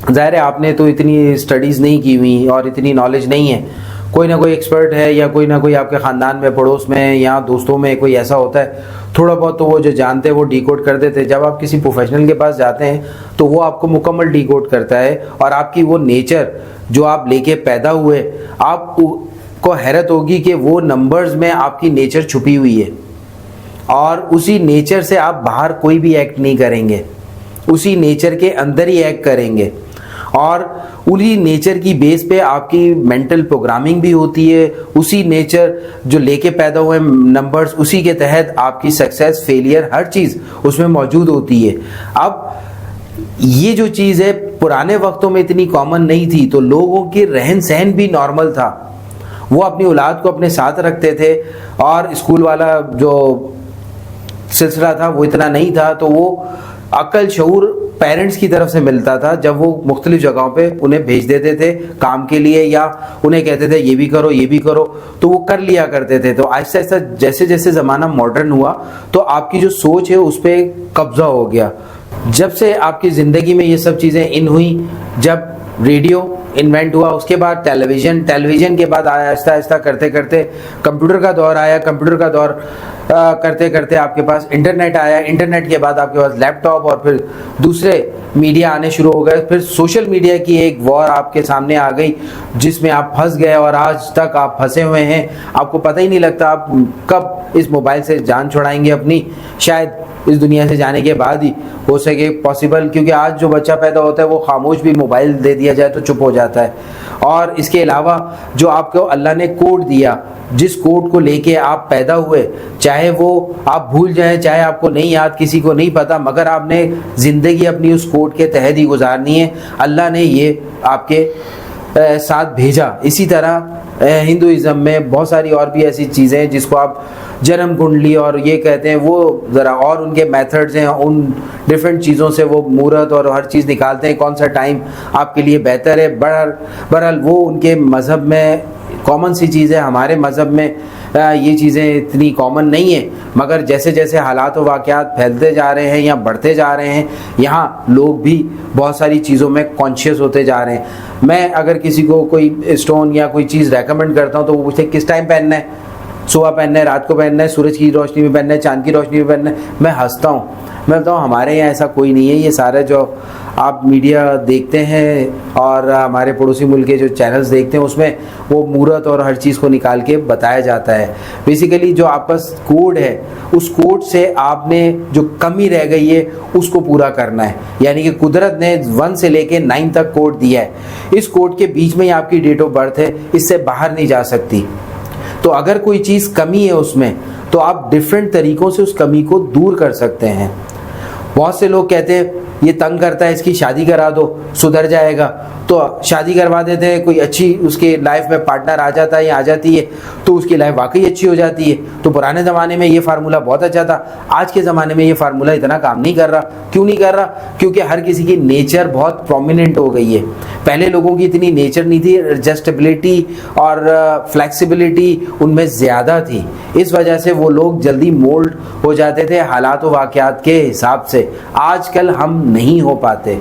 ज़ाहिर है आपने तो इतनी स्टडीज़ नहीं की हुई और इतनी नॉलेज नहीं है, कोई ना कोई एक्सपर्ट है या कोई ना कोई आपके ख़ानदान में, पड़ोस में या दोस्तों में कोई ऐसा होता है, थोड़ा बहुत तो वो जो जानते हैं वो डिकोड कर देते हैं। जब आप किसी प्रोफेशनल के पास जाते हैं तो वो आपको मुकम्मल डिकोड करता है, और आपकी वो नेचर जो आप लेके पैदा हुए, आपको हैरत होगी कि वो नंबर्स में आपकी नेचर छुपी हुई है, और उसी नेचर से आप बाहर कोई भी एक्ट नहीं करेंगे, उसी नेचर के अंदर ही एक्ट करेंगे, और उसी नेचर की बेस पे आपकी मेंटल प्रोग्रामिंग भी होती है। उसी नेचर जो लेके पैदा हुए नंबर्स, उसी के तहत आपकी सक्सेस, फेलियर, हर चीज़ उसमें मौजूद होती है। अब ये जो चीज़ है पुराने वक्तों में इतनी कॉमन नहीं थी, तो लोगों की रहन सहन भी नॉर्मल था, वो अपनी औलाद को अपने साथ रखते थे, और स्कूल वाला जो सिलसिला था वो इतना नहीं था, तो वो अक्ल शऊर पेरेंट्स की तरफ से मिलता था जब वो मुख्तलिफ जगहों पे उन्हें भेज देते थे काम के लिए, या उन्हें कहते थे ये भी करो ये भी करो, तो वो कर लिया करते थे। तो आहिस्ता आहिस्ता जैसे जैसे ज़माना मॉडर्न हुआ तो आपकी जो सोच है उस पर कब्जा हो गया। जब से आपकी ज़िंदगी में ये सब चीज़ें इन हुई, जब रेडियो इन्वेंट हुआ, उसके बाद टेलीविज़न के बाद आहिस्ता आहिस्ता करते करते कंप्यूटर का दौर आया, कंप्यूटर का दौर करते करते आपके पास इंटरनेट आया, इंटरनेट के बाद आपके पास लैपटॉप, और फिर दूसरे मीडिया आने शुरू हो गए, फिर सोशल मीडिया की एक वॉर आपके सामने आ गई जिसमें आप फंस गए, और आज तक आप फंसे हुए हैं। आपको पता ही नहीं लगता आप कब इस मोबाइल से जान छुड़ाएंगे अपनी, शायद इस दुनिया से जाने के बाद ही हो सके पॉसिबल, क्योंकि आज जो बच्चा पैदा होता है वो खामोश भी, मोबाइल दे दिया जाए तो चुप हो जाता है। और इसके अलावा जो आपको अल्लाह ने कोड दिया, जिस कोड को लेके आप पैदा हुए, चाहे वो आप भूल जाएं, चाहे आपको नहीं याद, किसी को नहीं पता, मगर आपने ज़िंदगी अपनी उस कोड के तहत ही गुजारनी है। अल्लाह ने ये आपके साथ भेजा। इसी तरह हिंदुइज्म में बहुत सारी और भी ऐसी चीज़ें हैं जिसको आप जन्म कुंडली और ये कहते हैं, वो ज़रा और उनके मेथड्स हैं, उन डिफरेंट चीज़ों से वो मुहूर्त और हर चीज़ निकालते हैं, कौन सा टाइम आपके लिए बेहतर है। बहरहाल वो उनके मज़हब में कॉमन सी चीज़ है, हमारे मज़हब में ये चीज़ें इतनी कॉमन नहीं है, मगर जैसे जैसे हालात व वाक़यात फैलते जा रहे हैं या बढ़ते जा रहे हैं, यहाँ लोग भी बहुत सारी चीज़ों में कॉन्शियस होते जा रहे हैं। मैं अगर किसी को कोई स्टोन या कोई चीज़ रेकमेंड करता हूँ तो वो पूछते किस टाइम पहनना है, सुबह पहनना है, रात को पहनना है, सूरज की रोशनी में पहनना है, चांद की रोशनी में पहनना है। मैं हंसता हूँ, मैं बताऊँ हमारे यहाँ ऐसा कोई नहीं है। ये सारा जो आप मीडिया देखते हैं और हमारे पड़ोसी मुल्क के जो चैनल्स देखते हैं उसमें वो मुहूर्त और हर चीज़ को निकाल के बताया जाता है। बेसिकली जो आपस कोड है उस कोड से आपने जो कमी रह गई है उसको पूरा करना है। यानी कि कुदरत ने 1 से लेके 9 तक कोड दिया है, इस कोड के बीच में ही आपकी डेट ऑफ बर्थ है, इससे बाहर नहीं जा सकती। तो अगर कोई चीज़ कमी है उसमें तो आप डिफरेंट तरीक़ों से उस कमी को दूर कर सकते हैं। बहुत से लोग कहते हैं ये तंग करता है, इसकी शादी करा दो सुधर जाएगा, तो शादी करवा देते हैं, कोई अच्छी उसके लाइफ में पार्टनर आ जाता है या आ जाती है तो उसकी लाइफ वाकई अच्छी हो जाती है। तो पुराने ज़माने में ये फार्मूला बहुत अच्छा था, आज के ज़माने में ये फार्मूला इतना काम नहीं कर रहा। क्यों नहीं कर रहा? क्योंकि हर किसी की नेचर बहुत प्रोमिनेंट हो गई है। पहले लोगों की इतनी नेचर नहीं थी, एडजस्टेबिलिटी और फ्लेक्सिबिलिटी उनमें ज़्यादा थी, इस वजह से वो लोग जल्दी मोल्ड हो जाते थे हालात व वाक़यात के हिसाब से। आजकल हम नहीं हो पाते।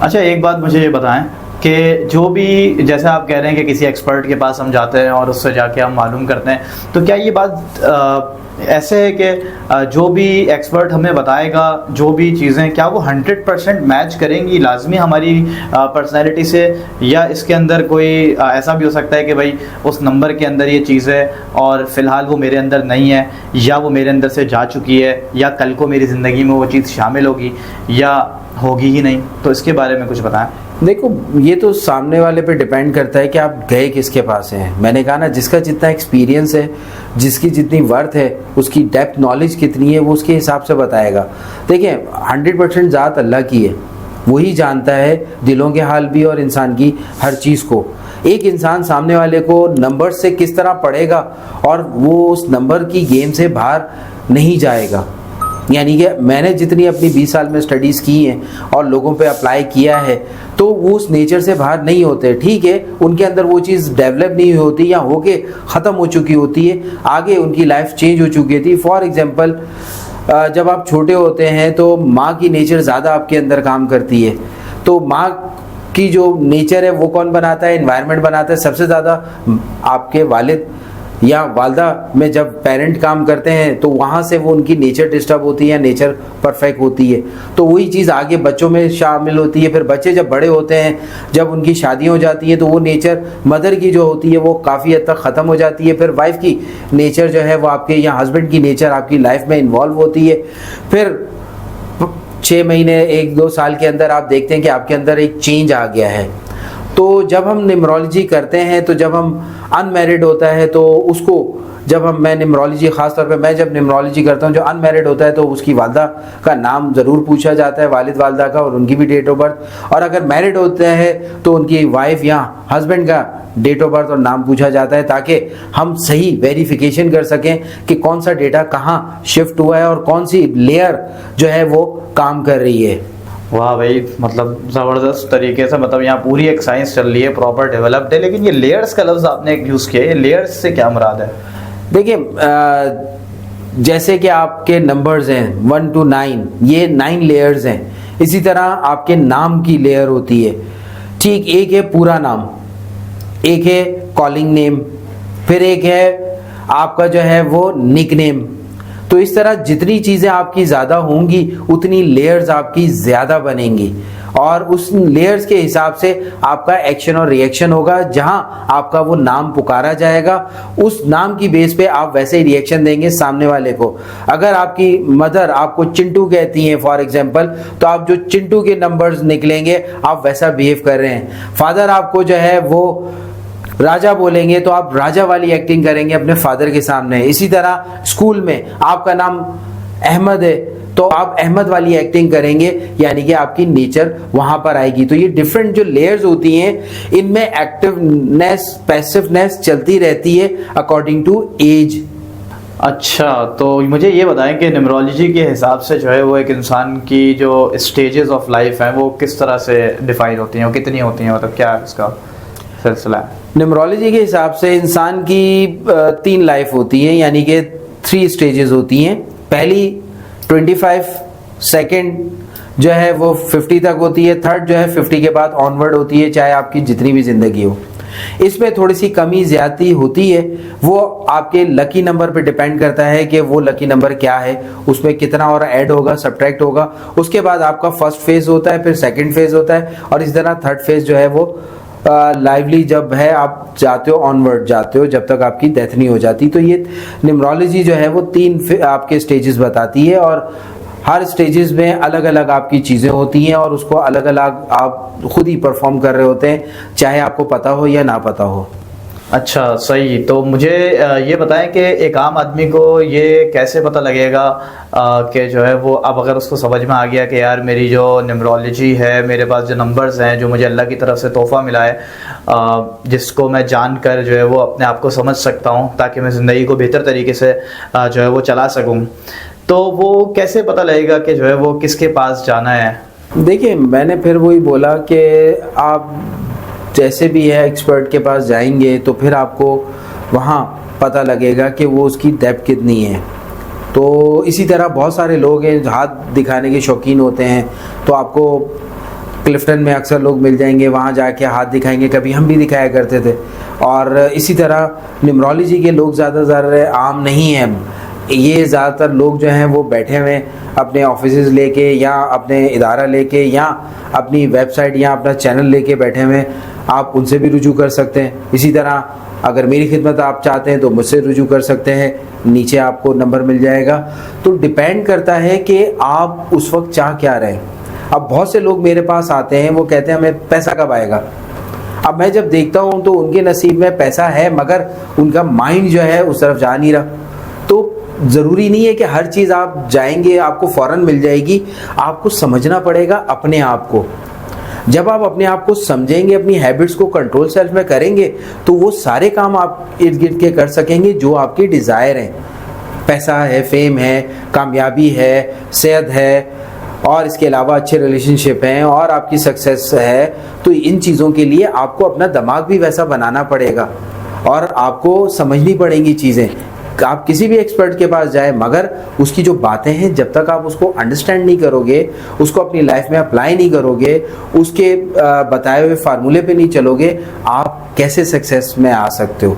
अच्छा, एक बात मुझे ये बताएं कि जो भी जैसे आप कह रहे हैं कि किसी एक्सपर्ट के पास हम जाते हैं और उससे जाके हम मालूम करते हैं, तो क्या ये बात ऐसे है कि जो भी एक्सपर्ट हमें बताएगा जो भी चीज़ें, क्या वो 100% मैच करेंगी लाजमी हमारी पर्सनैलिटी से, या इसके अंदर कोई ऐसा भी हो सकता है कि भाई उस नंबर के अंदर ये चीज़ है और फ़िलहाल वो मेरे अंदर नहीं है, या वो मेरे अंदर से जा चुकी है, या कल को मेरी ज़िंदगी में वो चीज़ शामिल होगी या होगी ही नहीं? तो इसके बारे में कुछ बताएं। देखो, ये तो सामने वाले पे डिपेंड करता है कि आप गए किसके पास हैं। मैंने कहा ना, जिसका जितना एक्सपीरियंस है, जिसकी जितनी वर्थ है, उसकी डेप्थ नॉलेज कितनी है, वो उसके हिसाब से बताएगा। देखिए, 100% ज़ात अल्लाह की है, वही जानता है दिलों के हाल भी और इंसान की हर चीज़ को। एक इंसान सामने वाले को नंबर से किस तरह पढ़ेगा और वो उस नंबर की गेम से बाहर नहीं जाएगा। यानी कि मैंने जितनी अपनी 20 साल में स्टडीज़ की हैं और लोगों पे अप्लाई किया है, तो वो उस नेचर से बाहर नहीं होते। ठीक है, उनके अंदर वो चीज़ डेवलप नहीं होती या होके ख़त्म हो चुकी होती है, आगे उनकी लाइफ चेंज हो चुकी थी। फॉर एग्जांपल, जब आप छोटे होते हैं तो माँ की नेचर ज़्यादा आपके अंदर काम करती है। तो माँ की जो नेचर है वो कौन बनाता है? एनवायरनमेंट बनाता है। सबसे ज़्यादा आपके वालिद या वालदा में जब पेरेंट काम करते हैं तो वहाँ से वो उनकी नेचर डिस्टर्ब होती है, नेचर परफेक्ट होती है, तो वही चीज़ आगे बच्चों में शामिल होती है। फिर बच्चे जब बड़े होते हैं, जब उनकी शादियाँ हो जाती हैं, तो वो नेचर मदर की जो होती है वो काफ़ी हद तक ख़त्म हो जाती है। फिर वाइफ की नेचर जो है वो आपके या हस्बैंड की नेचर आपकी लाइफ में इन्वॉल्व होती है। फिर 6 महीने 1-2 साल के अंदर आप देखते हैं कि आपके अंदर एक चेंज आ गया है। तो जब हम न्यूमरोलॉजी करते हैं, तो जब हम अनमैरिड होता है तो उसको, जब मैं न्यूमरोलॉजी, ख़ास तौर पे मैं जब न्यूमरोलॉजी करता हूँ, जो अनमैरिड होता है तो उसकी वालदा का नाम ज़रूर पूछा जाता है, वालिद वालदा का, और उनकी भी डेट ऑफ बर्थ। और अगर मैरिड होते हैं तो उनकी वाइफ या हस्बैंड का डेट ऑफ बर्थ और नाम पूछा जाता है, ताकि हम सही वेरिफिकेशन कर सकें कि कौन सा डेटा कहाँ शिफ्ट हुआ है और कौन सी लेयर जो है वो काम कर रही है। वाह भाई, मतलब ज़बरदस्त तरीके से, मतलब यहाँ पूरी एक साइंस चल रही है, प्रॉपर डेवलप्ड है। लेकिन ये लेयर्स का लफ्ज़ आपने एक यूज़ किया, ये लेयर्स से क्या मुराद है? देखिए, जैसे कि आपके नंबर्स हैं 1 to 9, ये 9 लेयर्स हैं। इसी तरह आपके नाम की लेयर होती है। ठीक, एक है पूरा नाम, एक है कॉलिंग नेम, फिर एक है आपका जो है वो निक नेम। तो इस तरह जितनी चीज़ें आपकी ज़्यादा होंगी उतनी लेयर्स आपकी ज़्यादा बनेंगी, और उस लेयर्स के हिसाब से आपका एक्शन और रिएक्शन होगा। जहां आपका वो नाम पुकारा जाएगा, उस नाम की बेस पे आप वैसे ही रिएक्शन देंगे सामने वाले को। अगर आपकी मदर आपको चिंटू कहती हैं फॉर एग्जांपल, तो आप जो चिंटू के नंबर्स निकलेंगे आप वैसा बिहेव कर रहे हैं। फादर आपको जो है वो राजा बोलेंगे तो आप राजा वाली एक्टिंग करेंगे अपने फादर के सामने। इसी तरह स्कूल में आपका नाम अहमद है तो आप अहमद वाली एक्टिंग करेंगे, यानी कि आपकी नेचर वहां पर आएगी। तो ये डिफरेंट जो लेयर्स होती हैं इनमें एक्टिवनेस पैसिवनेस चलती रहती है अकॉर्डिंग टू एज। अच्छा, तो मुझे ये बताएं कि न्यूमरोलॉजी के हिसाब से जो है वो एक इंसान की जो स्टेजेस ऑफ लाइफ हैं वो किस तरह से डिफाइन होती हैं और कितनी होती हैं, मतलब क्या इसका सिलसिला है? न्यूमरोलॉजी के हिसाब से इंसान की 3 लाइफ होती है, यानी कि 3 स्टेजेस होती हैं। पहली 25, सेकंड जो है वो 50 तक होती है, थर्ड जो है 50 के बाद ऑनवर्ड होती है, चाहे आपकी जितनी भी जिंदगी हो। इसमें थोड़ी सी कमी ज्यादती होती है, वो आपके लकी नंबर पे डिपेंड करता है कि वो लकी नंबर क्या है, उसमें कितना और ऐड होगा सब्ट्रैक्ट होगा। उसके बाद आपका फर्स्ट फेज होता है, फिर सेकंड फेज होता है, और इस तरह थर्ड फेज जो है वो लाइवली जब है आप जाते हो, ऑनवर्ड जाते हो जब तक आपकी डेथ नहीं हो जाती। तो ये न्यूमरोलॉजी जो है वो 3 आपके स्टेजेस बताती है, और हर स्टेजेस में अलग अलग आपकी चीज़ें होती हैं, और उसको अलग अलग आप खुद ही परफॉर्म कर रहे होते हैं, चाहे आपको पता हो या ना पता हो। अच्छा, सही। तो मुझे ये बताएं कि एक आम आदमी को ये कैसे पता लगेगा कि जो है वो, अब अगर उसको समझ में आ गया कि यार मेरी जो न्यूमरोलॉजी है, मेरे पास जो नंबर्स हैं जो मुझे अल्लाह की तरफ से तोहफा मिला है, जिसको मैं जानकर जो है वो अपने आप को समझ सकता हूँ ताकि मैं ज़िंदगी को बेहतर तरीके से जो है वो चला सकूँ, तो वो कैसे पता लगेगा कि जो है वो किसके पास जाना है? देखिए, मैंने फिर वही बोला कि आप जैसे भी है एक्सपर्ट के पास जाएंगे तो फिर आपको वहाँ पता लगेगा कि वो उसकी डेप्थ कितनी है। तो इसी तरह बहुत सारे लोग हैं हाथ दिखाने के शौकीन होते हैं, तो आपको क्लिफ्टन में अक्सर लोग मिल जाएंगे, वहाँ जाके हाथ दिखाएंगे, कभी हम भी दिखाया करते थे। और इसी तरह न्यूमरोलॉजी के लोग ज़्यादा आम नहीं हैं, ये ज़्यादातर लोग जो हैं वो बैठे हुए अपने ऑफिसेज लेके या अपने इदारा लेके या अपनी वेबसाइट या अपना चैनल लेके बैठे हुए, आप उनसे भी रुजू कर सकते हैं। इसी तरह अगर मेरी खिदमत आप चाहते हैं तो मुझसे रुजू कर सकते हैं, नीचे आपको नंबर मिल जाएगा। तो डिपेंड करता है कि आप उस वक्त चाह क्या रहे हैं। अब बहुत से लोग मेरे पास आते हैं, वो कहते हैं हमें पैसा कब आएगा। अब मैं जब देखता हूँ तो उनके नसीब में पैसा है, मगर उनका माइंड जो है उस तरफ जा नहीं रहा। तो ज़रूरी नहीं है कि हर चीज़ आप जाएंगे आपको फ़ौरन मिल जाएगी, आपको समझना पड़ेगा अपने आप को। जब आप अपने आप को समझेंगे, अपनी हैबिट्स को कंट्रोल सेल्फ में करेंगे, तो वो सारे काम आप इर्द गिर्द के कर सकेंगे जो आपकी डिज़ायर हैं। पैसा है, फेम है, कामयाबी है, सेहत है, और इसके अलावा अच्छे रिलेशनशिप हैं और आपकी सक्सेस है। तो इन चीज़ों के लिए आपको अपना दिमाग भी वैसा बनाना पड़ेगा और आपको समझनी पड़ेंगी चीज़ें। आप किसी भी एक्सपर्ट के पास जाए, मगर उसकी जो बातें हैं जब तक आप उसको अंडरस्टैंड नहीं करोगे, उसको अपनी लाइफ में अप्लाई नहीं करोगे, उसके बताए हुए फार्मूले पे नहीं चलोगे, आप कैसे सक्सेस में आ सकते हो।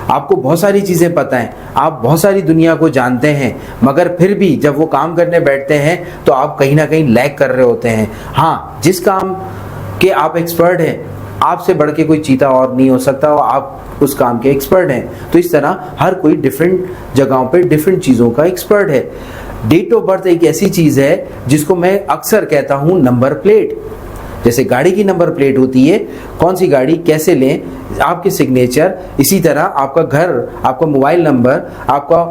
आपको बहुत सारी चीज़ें पता हैं, आप बहुत सारी दुनिया को जानते हैं, मगर फिर भी जब वो काम करने बैठते हैं तो आप कहीं ना कहीं लैग कर रहे होते हैं। हाँ, जिस काम के आप एक्सपर्ट हैं, आपसे बढ़ के कोई चीता और नहीं हो सकता, और आप उस काम के एक्सपर्ट हैं। तो इस तरह हर कोई डिफरेंट जगहों पे डिफरेंट चीज़ों का एक्सपर्ट है। डेट ऑफ बर्थ एक ऐसी चीज़ है जिसको मैं अक्सर कहता हूँ नंबर प्लेट। जैसे गाड़ी की नंबर प्लेट होती है, कौन सी गाड़ी कैसे लें, आपके सिग्नेचर, इसी तरह आपका घर, आपका मोबाइल नंबर, आपका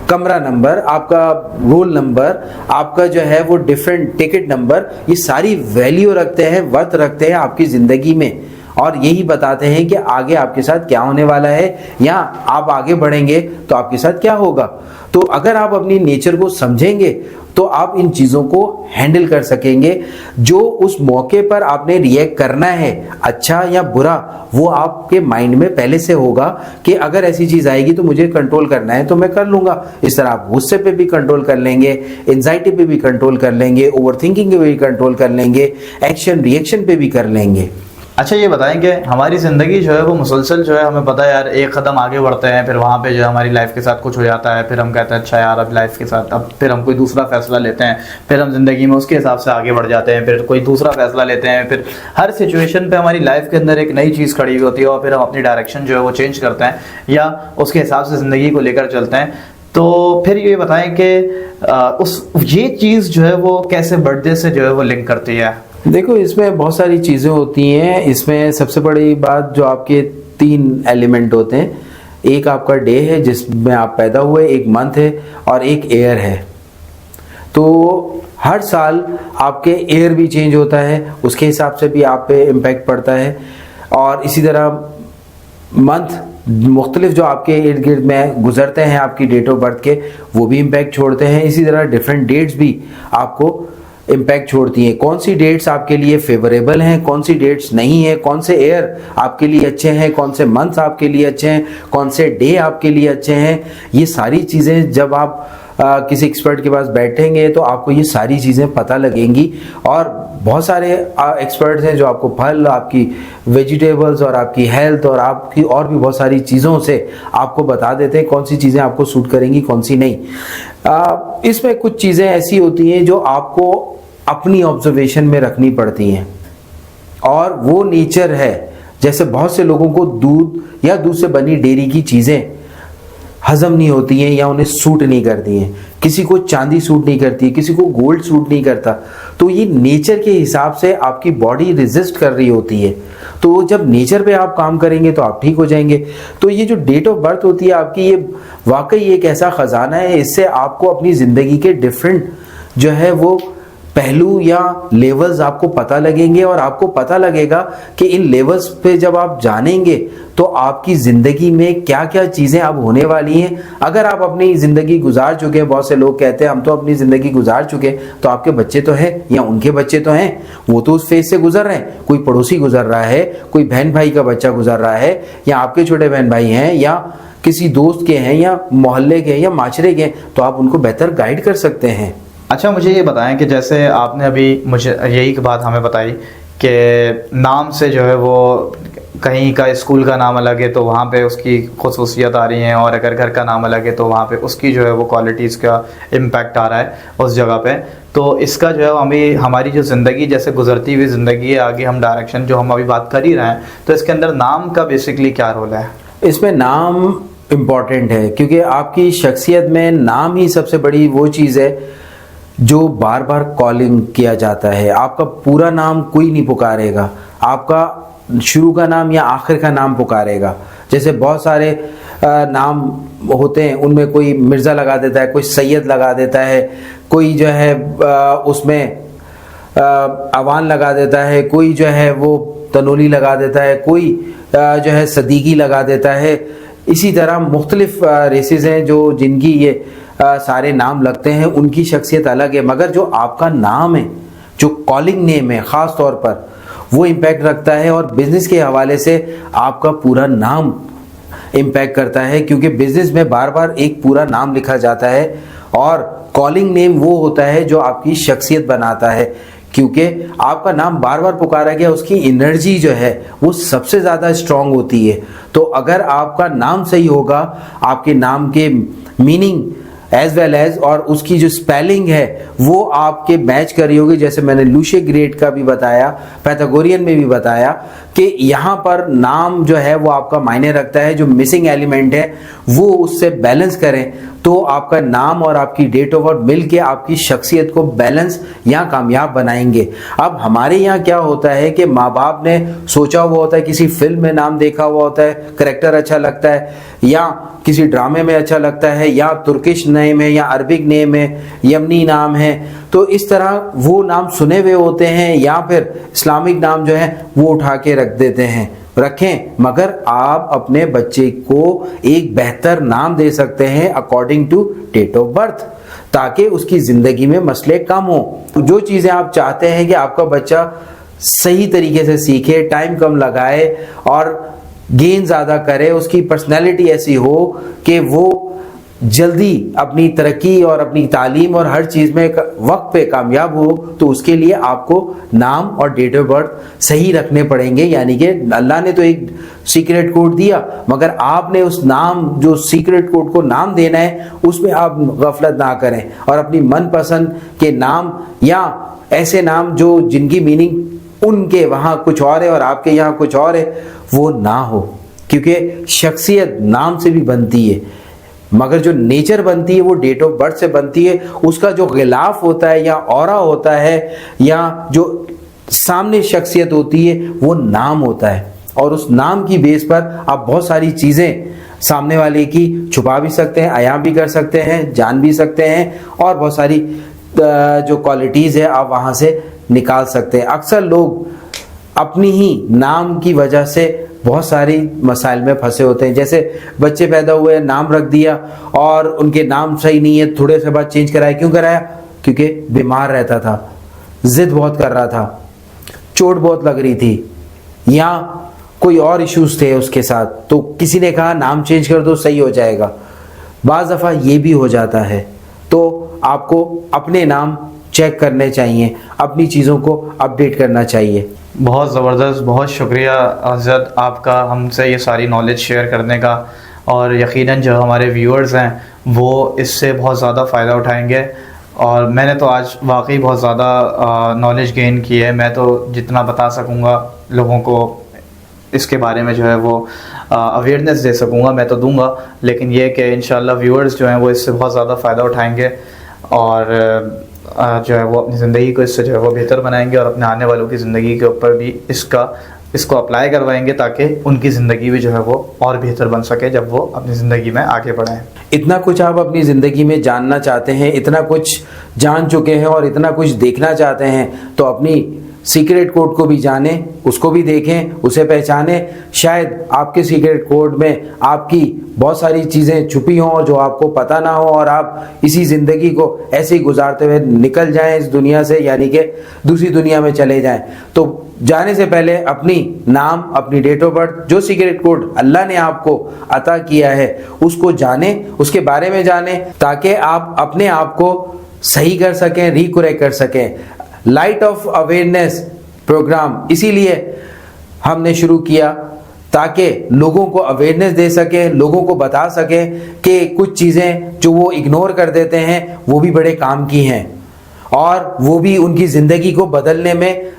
कमरा नंबर, आपका रोल नंबर, आपका जो है वो डिफरेंट टिकट नंबर, ये सारी वैल्यू रखते हैं, वर्थ रखते हैं आपकी ज़िंदगी में, और यही बताते हैं कि आगे आपके साथ क्या होने वाला है या आप आगे बढ़ेंगे तो आपके साथ क्या होगा। तो अगर आप अपनी नेचर को समझेंगे तो आप इन चीज़ों को हैंडल कर सकेंगे। जो उस मौके पर आपने रिएक्ट करना है, अच्छा या बुरा, वो आपके माइंड में पहले से होगा कि अगर ऐसी चीज़ आएगी तो मुझे कंट्रोल करना है तो मैं कर लूँगा। इस तरह आप गुस्से पे भी कंट्रोल कर लेंगे, एंजाइटी पे भी कंट्रोल कर लेंगे, ओवर थिंकिंग पे भी कंट्रोल कर लेंगे, एक्शन रिएक्शन पे भी कर लेंगे। अच्छा, ये बताएं कि हमारी ज़िंदगी जो है वो मुसलसल जो है, हमें पता है यार, एक कदम आगे बढ़ते हैं, फिर वहाँ पे जो है हमारी लाइफ के साथ कुछ हो जाता है, फिर हम कहते हैं अच्छा यार अब लाइफ के साथ, अब फिर हम कोई दूसरा फैसला लेते हैं, फिर हम ज़िंदगी में उसके हिसाब से आगे बढ़ जाते हैं, फिर कोई दूसरा फैसला लेते हैं, फिर हर सिचुएशन पे हमारी लाइफ के अंदर एक नई चीज़ खड़ी होती है और फिर हम अपनी डायरेक्शन जो है वो चेंज करते हैं या उसके हिसाब से ज़िंदगी को लेकर चलते हैं। तो फिर ये बताएं कि ये चीज़ जो है वो कैसे बर्थडे से जो है वो लिंक करती है? देखो, इसमें बहुत सारी चीज़ें होती हैं। इसमें सबसे बड़ी बात जो आपके 3 एलिमेंट होते हैं, एक आपका डे है जिसमें आप पैदा हुए, एक मंथ है और एक ईयर है। तो हर साल आपके एयर भी चेंज होता है, उसके हिसाब से भी आप पे इम्पैक्ट पड़ता है। और इसी तरह मंथ मुख्तलिफ जो आपके इर्द गिर्द में गुजरते हैं आपकी डेट ऑफ बर्थ के, वो भी इम्पैक्ट छोड़ते हैं। इसी तरह डिफरेंट डेट्स भी आपको इम्पैक्ट छोड़ती हैं। कौन सी डेट्स आपके लिए फेवरेबल हैं, कौन सी डेट्स नहीं है, कौन से एयर आपके लिए अच्छे हैं, कौन से मंथ्स आपके लिए अच्छे हैं, कौन से डे आपके लिए अच्छे हैं, ये सारी चीज़ें जब आप किसी एक्सपर्ट के पास बैठेंगे तो आपको ये सारी चीज़ें पता लगेंगी। और बहुत सारे एक्सपर्ट्स हैं जो आपको फल, आपकी वेजिटेबल्स और आपकी हेल्थ और आपकी और भी बहुत सारी चीज़ों से आपको बता देते हैं कौन सी चीज़ें आपको सूट करेंगी, कौन सी नहीं। इसमें कुछ चीज़ें ऐसी होती हैं जो आपको अपनी ऑब्जर्वेशन में रखनी पड़ती हैं, और वो नेचर है। जैसे बहुत से लोगों को दूध या दूध से बनी डेयरी की चीज़ें हजम नहीं होती हैं या उन्हें सूट नहीं करती हैं, किसी को चांदी सूट नहीं करती है, किसी को गोल्ड सूट नहीं करता। तो ये नेचर के हिसाब से आपकी बॉडी रेजिस्ट कर रही होती है। तो जब नेचर पे आप काम करेंगे तो आप ठीक हो जाएंगे। तो ये जो डेट ऑफ बर्थ होती है आपकी, ये वाकई एक ऐसा खजाना है, इससे आपको अपनी ज़िंदगी के डिफरेंट जो है वो पहलू या लेवल्स आपको पता लगेंगे, और आपको पता लगेगा कि इन लेवल्स पे जब आप जानेंगे तो आपकी ज़िंदगी में क्या क्या चीज़ें अब होने वाली हैं। अगर आप अपनी ज़िंदगी गुजार चुके हैं, बहुत से लोग कहते हैं हम तो अपनी ज़िंदगी गुजार चुके हैं, तो आपके बच्चे तो हैं या उनके बच्चे तो हैं, वो तो उस फेज से गुजर रहे हैं। कोई पड़ोसी गुजर रहा है, कोई बहन भाई का बच्चा गुजर रहा है, या आपके छोटे बहन भाई हैं, या किसी दोस्त के हैं, या मोहल्ले के या माशरे के, तो आप उनको बेहतर गाइड कर सकते हैं। अच्छा, मुझे ये बताएं कि जैसे आपने अभी मुझे यही बात हमें बताई कि नाम से जो है वो कहीं का स्कूल का नाम अलग है तो वहाँ पे उसकी खुसूसियत आ रही हैं, और अगर घर का नाम अलग है तो वहाँ पे उसकी जो है वो क्वालिटीज़ का इम्पैक्ट आ रहा है उस जगह पे। तो इसका जो है हमें हमारी जो ज़िंदगी जैसे गुजरती हुई ज़िंदगी है, आगे हम डायरेक्शन जो हम अभी बात कर ही रहे हैं, तो इसके अंदर नाम का बेसिकली क्या रोल है? इसमें नाम इम्पॉर्टेंट है, क्योंकि आपकी शख्सियत में नाम ही सबसे बड़ी वो चीज़ है जो बार बार कॉलिंग किया जाता है। आपका पूरा नाम कोई नहीं पुकारेगा, आपका शुरू का नाम या आखिर का नाम पुकारेगा। जैसे बहुत सारे नाम होते हैं, उनमें कोई मिर्ज़ा लगा देता है, कोई सैयद लगा देता है, कोई जो है उसमें अवान लगा देता है, कोई जो है वो तनोली लगा देता है, कोई जो है सदीकी लगा देता है। इसी तरह मुख्तलिफ रेसेस हैं जो जिनकी ये सारे नाम लगते हैं, उनकी शख्सियत अलग है, मगर जो आपका नाम है, जो कॉलिंग नेम है ख़ास तौर पर, वो इम्पैक्ट रखता है। और बिज़नेस के हवाले से आपका पूरा नाम इम्पैक्ट करता है, क्योंकि बिज़नेस में बार बार एक पूरा नाम लिखा जाता है, और कॉलिंग नेम वो होता है जो आपकी शख्सियत बनाता है, क्योंकि आपका नाम बार बार पुकारा गया, उसकी एनर्जी जो है वो सबसे ज़्यादा स्ट्रॉन्ग होती है। तो अगर आपका नाम सही होगा, आपके नाम के मीनिंग एज वेल एज और उसकी जो स्पेलिंग है वो आपके मैच कर रही होगी। जैसे मैंने लूशे ग्रेड का भी बताया, पैथागोरियन में भी बताया कि यहाँ पर नाम जो है वो आपका मायने रखता है, जो मिसिंग एलिमेंट है वो उससे बैलेंस करें, तो आपका नाम और आपकी डेट ऑफ बर्थ मिल के आपकी शख्सियत को बैलेंस या कामयाब बनाएंगे। अब हमारे यहाँ क्या होता है कि माँ बाप ने सोचा हुआ होता है, किसी फिल्म में नाम देखा हुआ होता है, करेक्टर अच्छा लगता है, या किसी ड्रामे में अच्छा लगता है, या तुर्किश नेम है, या अरबिक नेम है, यमनी नाम है, तो इस तरह वो नाम सुने हुए होते हैं, या फिर इस्लामिक नाम जो है वो उठा के रख देते हैं। रखें, मगर आप अपने बच्चे को एक बेहतर नाम दे सकते हैं according to date of birth, ताकि उसकी ज़िंदगी में मसले कम हो। जो चीज़ें आप चाहते हैं कि आपका बच्चा सही तरीके से सीखे, टाइम कम लगाए और गेन ज़्यादा करे, उसकी पर्सनैलिटी ऐसी हो कि वो जल्दी अपनी तरक्की और अपनी तालीम और हर चीज़ में वक्त पे कामयाब हो, तो उसके लिए आपको नाम और डेट ऑफ बर्थ सही रखने पड़ेंगे। यानी कि अल्लाह ने तो एक सीक्रेट कोड दिया, मगर आपने उस नाम, जो सीक्रेट कोड को नाम देना है, उसमें आप गफलत ना करें, और अपनी मनपसंद के नाम या ऐसे नाम जो जिनकी मीनिंग उनके वहाँ कुछ और है और आपके यहाँ कुछ और है, वो ना हो। क्योंकि शख्सियत नाम से भी बनती है, मगर जो नेचर बनती है वो डेट ऑफ बर्थ से बनती है। उसका जो गिलाफ होता है या ऑरा होता है या जो सामने शख्सियत होती है वो नाम होता है, और उस नाम की बेस पर आप बहुत सारी चीज़ें सामने वाले की छुपा भी सकते हैं, अयां भी कर सकते हैं, जान भी सकते हैं, और बहुत सारी जो क्वालिटीज़ है आप वहाँ से निकाल सकते हैं। अक्सर लोग अपनी ही नाम की वजह से बहुत सारी मसाइल में फंसे होते हैं। जैसे बच्चे पैदा हुए, नाम रख दिया और उनके नाम सही नहीं है, थोड़े से बाद चेंज कराया। क्यों कराया? क्योंकि बीमार रहता था, ज़िद बहुत कर रहा था, चोट बहुत लग रही थी, या कोई और इश्यूज थे उसके साथ, तो किसी ने कहा नाम चेंज कर दो सही हो जाएगा। बाज़ दफ़ा ये भी हो जाता है। तो आपको अपने नाम चेक करने चाहिए, अपनी चीज़ों को अपडेट करना चाहिए। बहुत ज़बरदस्त, बहुत शुक्रिया हज़रत आपका हमसे ये सारी नॉलेज शेयर करने का, और यकीनन जो हमारे व्यूअर्स हैं वो इससे बहुत ज़्यादा फ़ायदा उठाएंगे। और मैंने तो आज वाकई बहुत ज़्यादा नॉलेज गेन की है। मैं तो जितना बता सकूँगा लोगों को इसके बारे में जो है वो अवेयरनेस दे सकूँगा मैं तो दूंगा, लेकिन ये कि इंशाल्लाह व्यूअर्स जो हैं वो इससे बहुत ज़्यादा फ़ायदा उठाएंगे और जो है वो अपनी ज़िंदगी को इससे जो है वो बेहतर बनाएंगे और अपने आने वालों की ज़िंदगी के ऊपर भी इसको अप्लाई करवाएंगे, ताकि उनकी ज़िंदगी भी जो है वो और बेहतर बन सके जब वो अपनी ज़िंदगी में आगे बढ़ें। इतना कुछ आप अपनी ज़िंदगी में जानना चाहते हैं, इतना कुछ जान चुके हैं और इतना कुछ देखना चाहते हैं, तो अपनी सीक्रेट कोड को भी जानें, उसको भी देखें, उसे पहचानें। शायद आपके सीक्रेट कोड में आपकी बहुत सारी चीज़ें छुपी हों और जो आपको पता ना हो, और आप इसी ज़िंदगी को ऐसे ही गुजारते हुए निकल जाएं इस दुनिया से, यानी कि दूसरी दुनिया में चले जाएं। तो जाने से पहले अपनी नाम, अपनी डेट ऑफ बर्थ, जो सीक्रेट कोड अल्लाह ने आपको अता किया है उसको जानें, उसके बारे में जानें, ताकि आप अपने आप को सही कर सकें, रिकरेक्ट कर सकें। लाइट ऑफ अवेयरनेस प्रोग्राम इसीलिए हमने शुरू किया ताकि लोगों को अवेयरनेस दे सकें, लोगों को बता सकें कि कुछ चीज़ें जो वो इग्नोर कर देते हैं वो भी बड़े काम की हैं और वो भी उनकी ज़िंदगी को बदलने में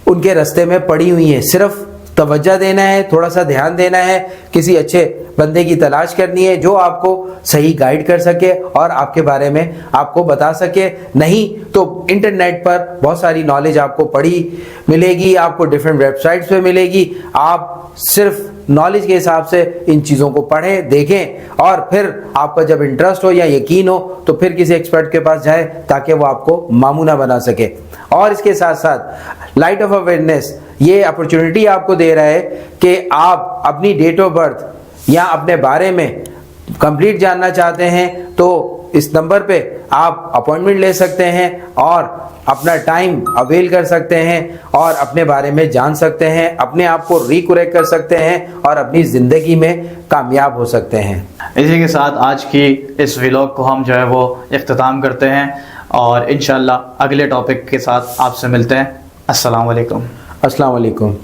उनके रास्ते में पड़ी हुई हैं। सिर्फ तवज्जो देना है, थोड़ा सा ध्यान देना है, किसी अच्छे बंदे की तलाश करनी है जो आपको सही गाइड कर सके और आपके बारे में आपको बता सके। नहीं तो इंटरनेट पर बहुत सारी नॉलेज आपको पड़ी मिलेगी, आपको डिफरेंट वेबसाइट्स पे मिलेगी। आप सिर्फ नॉलेज के हिसाब से इन चीज़ों को पढ़ें, देखें और फिर आपका जब इंटरेस्ट हो या यकीन हो तो फिर किसी एक्सपर्ट के पास जाएं ताकि वो आपको मामूना बना सके। और इसके साथ साथ लाइट ऑफ अवेयरनेस ये अपॉर्चुनिटी आपको दे रहा है कि आप अपनी डेट ऑफ बर्थ या अपने बारे में कंप्लीट जानना चाहते हैं तो इस नंबर पे आप अपॉइंटमेंट ले सकते हैं और अपना टाइम अवेल कर सकते हैं और अपने बारे में जान सकते हैं, अपने आप को रिकरेक्ट कर सकते हैं और अपनी ज़िंदगी में कामयाब हो सकते हैं। इसी के साथ आज की इस व्लॉग को हम जो है वो इख्तिताम करते हैं और इंशाल्लाह अगले टॉपिक के साथ आपसे मिलते हैं। अस्सलाम वालेकुम। अस्सलाम वालेकुम।